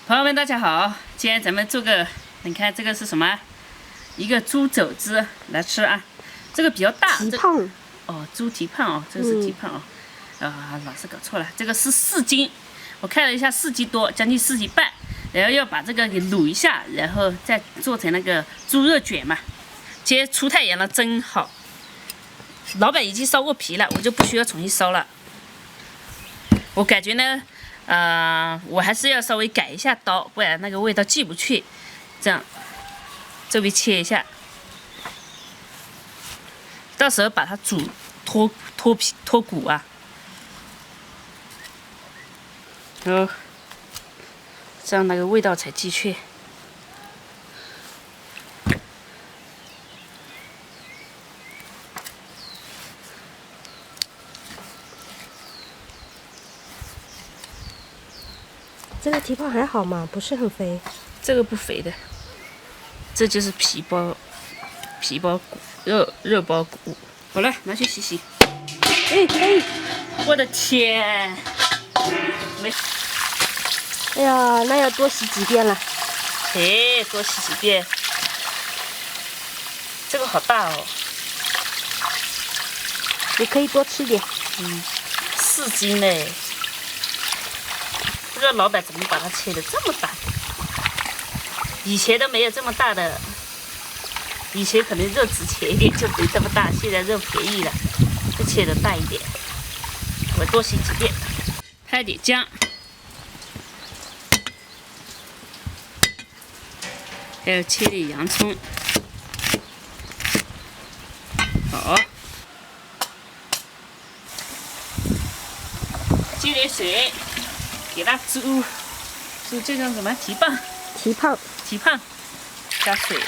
朋友们，大家好！今天咱们做个，你看这个是什么？一个猪肘子来吃啊！这个比较大。蹄膀。哦，猪蹄膀哦，这个是蹄膀哦。老是搞错了，这个是4斤，我看了一下4斤多，将近4斤半。然后要把这个给卤一下，然后再做成那个猪肉卷嘛。今天出太阳了，真好。老板已经烧过皮了，我就不需要重新烧了。我感觉呢。我还是要稍微改一下刀，不然那个味道进不去。这样，这边切一下，到时候把它煮脱皮脱骨啊。然后这样那个味道才进去。这个蹄膀还好嘛，不是很肥。这个不肥的，这就是皮包骨，肉包骨。好了，拿去洗洗。哎，我的天，没。哎呀，那要多洗几遍了。哎，多洗几遍。这个好大哦。你可以多吃点。4斤嘞。不知道老板怎么把它切的这么大，以前都没有这么大的，以前可能肉值钱一点就没这么大，现在肉便宜了，就切的大一点。我多洗几遍，拍点姜，还有切点洋葱，好，接点水。给它煮这叫什么？蹄膀，加水，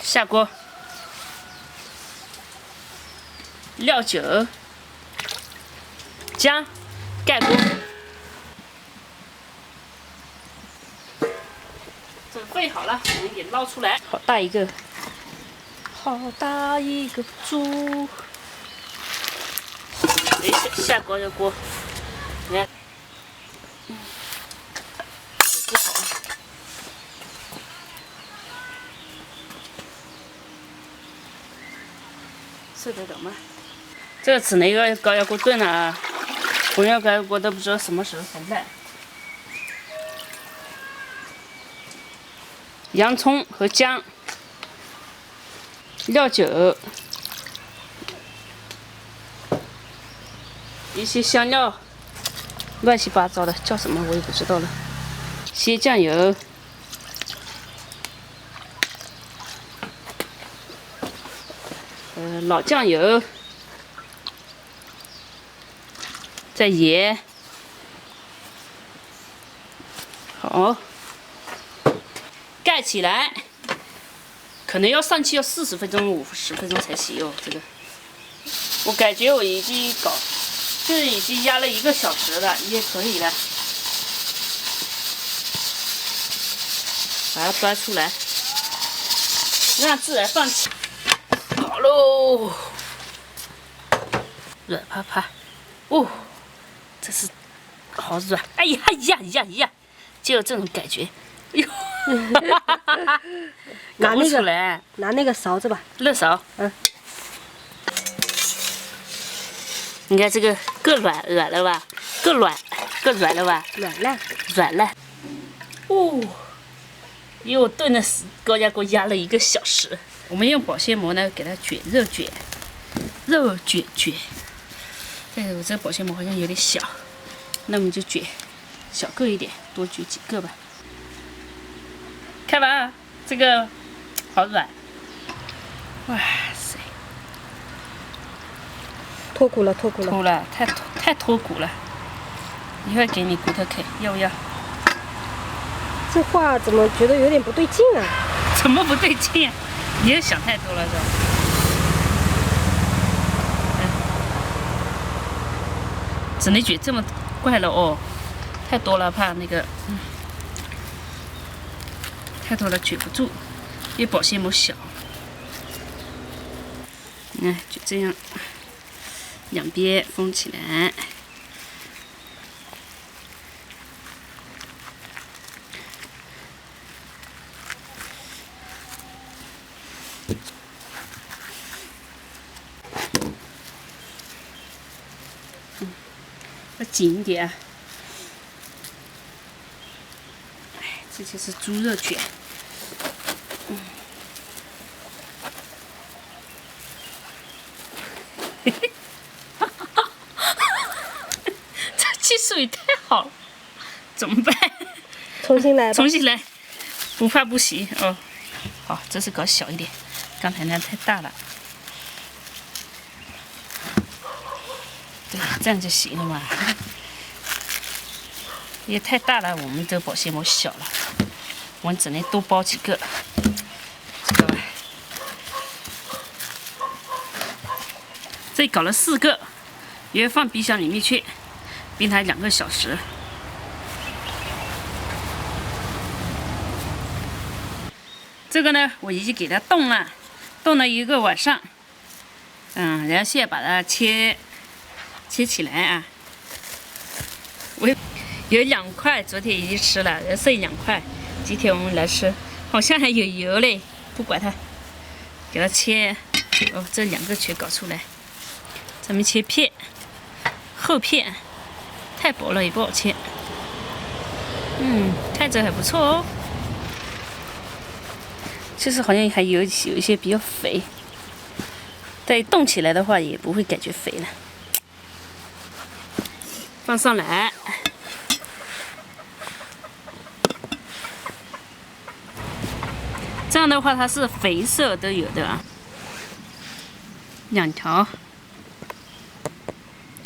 下锅，料酒，姜，盖锅，准备好了，我们给捞出来。好大一个，好大一个猪！下锅的锅，你看，不好，受得了吗？这个只能要高压锅炖了啊！不要高压锅都不知道什么时候才烂。洋葱和姜，料酒，一些香料，乱七八糟的，叫什么我也不知道了。些酱油，老酱油，再盐，好。盖起来，可能要上气要40分钟、50分钟才行哦。这个，我感觉我已经这已经压了1个小时了，也可以了。把它端出来，让自然放气。好喽，软趴趴，哦，这是好软！哎呀，就有这种感觉。哎呦！拿那个勺子吧，热勺。你看这个够软了吧？够软了吧？软了。哦，因为我炖的高压锅压了1个小时。我们用保鲜膜呢给它卷。但是我这个保鲜膜好像有点小，那我们就卷小个一点，多卷几个吧。看吧，这个好软，哇塞！脱骨了，太脱骨了。一会儿给你骨头啃，要不要？这话怎么觉得有点不对劲啊？怎么不对劲啊？你也想太多了是吧？只能卷这么快了哦，太多了怕那个，太多了卷不住，因为保鲜膜小。哎，就这样，两边封起来。要紧一点。哎，这就是猪肉卷。这技术也太好了，怎么办？重新来吧。重新来，不怕不行哦。好，这次搞小一点，刚才那太大了。对，这样就行了嘛。也太大了，我们这个保鲜膜小了，我们只能多包几个。这个吧，这搞了4个，也放冰箱里面去，冰它2个小时。这个呢，我已经给它冻了1个晚上。然后现在把它切起来啊。我有2块，昨天已经吃了，剩2块，今天我们来吃。好像还有油嘞，不管它，给它切。哦，这2个全搞出来。咱们切片，厚片，太薄了也不好切。看着还不错哦。其实好像还有一些比较肥，但冻起来的话也不会感觉肥了。放上来，这样的话它是肥色都有的啊。2条，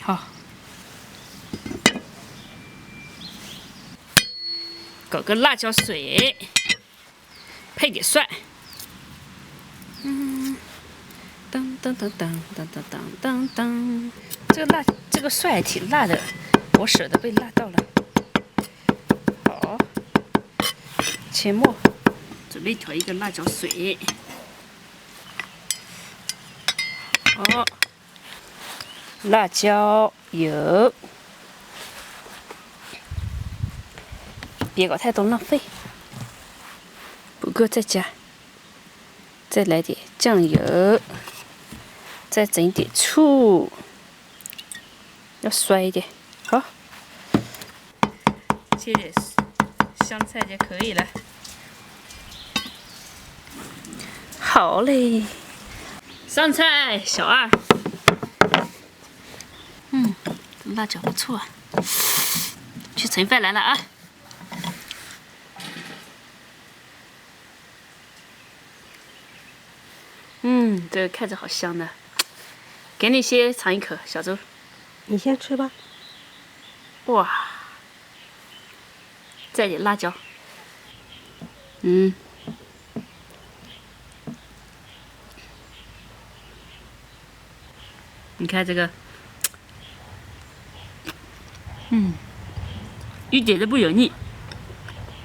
好，搞个辣椒水，配点蒜。当当当当当当当当当，这个蒜还挺辣的，我舍得被辣到了。好，切末，准备调一个辣椒水。好，辣椒油，别搞太多浪费，不够再加。再来点酱油，再整一点醋，要酸一点。好，切点香菜就可以了。好嘞，上菜，小2。辣椒不错啊。去盛饭来了啊。这个看着好香的，给你先尝一口，小周。你先吃吧。哇，再点辣椒。你看这个，一点都不油腻，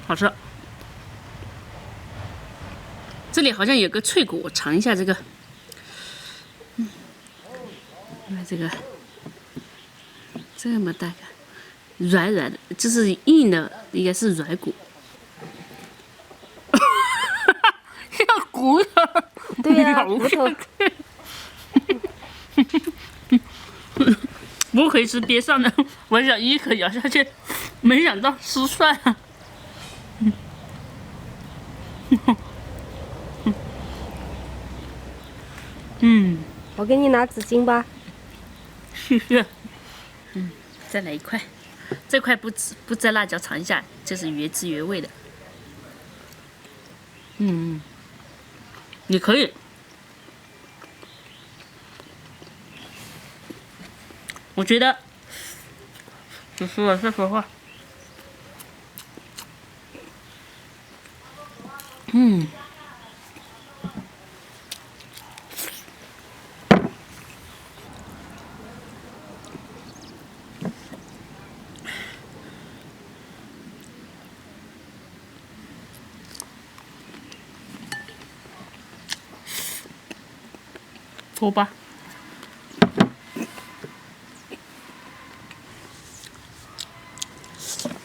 好吃。这里好像有个脆骨，我尝一下这个。看这个，这么大个，软软的，就是硬的，应该是软骨。像骨头。对呀，骨头。不可以吃边上的，我想一口咬下去，没想到失算了。我给你拿纸巾吧。谢谢。再来1块，这块不蘸辣椒，尝一下，这是原汁原味的。也可以。我觉得，就是我说实话，锅巴。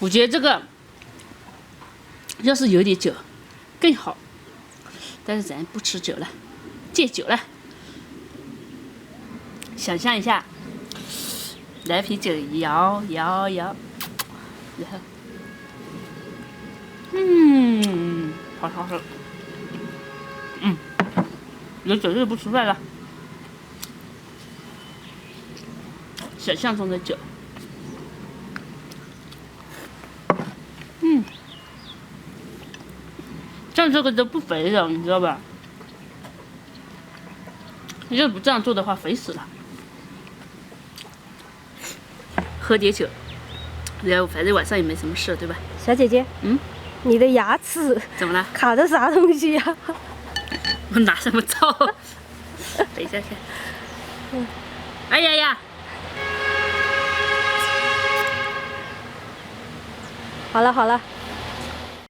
我觉得这个要是有点酒更好，但是咱不吃酒了，戒酒了。想象一下，来瓶酒摇摇摇，然后，好好喝，有酒就不吃饭了。想象中的酒，像这个都不肥的，你知道吧？你要不这样做的话，肥死了。喝点酒，然后反正晚上也没什么事，对吧？小姐姐，你的牙齿怎么了？卡的啥东西呀？我拿什么照？等一下看。哎呀呀！好了好了。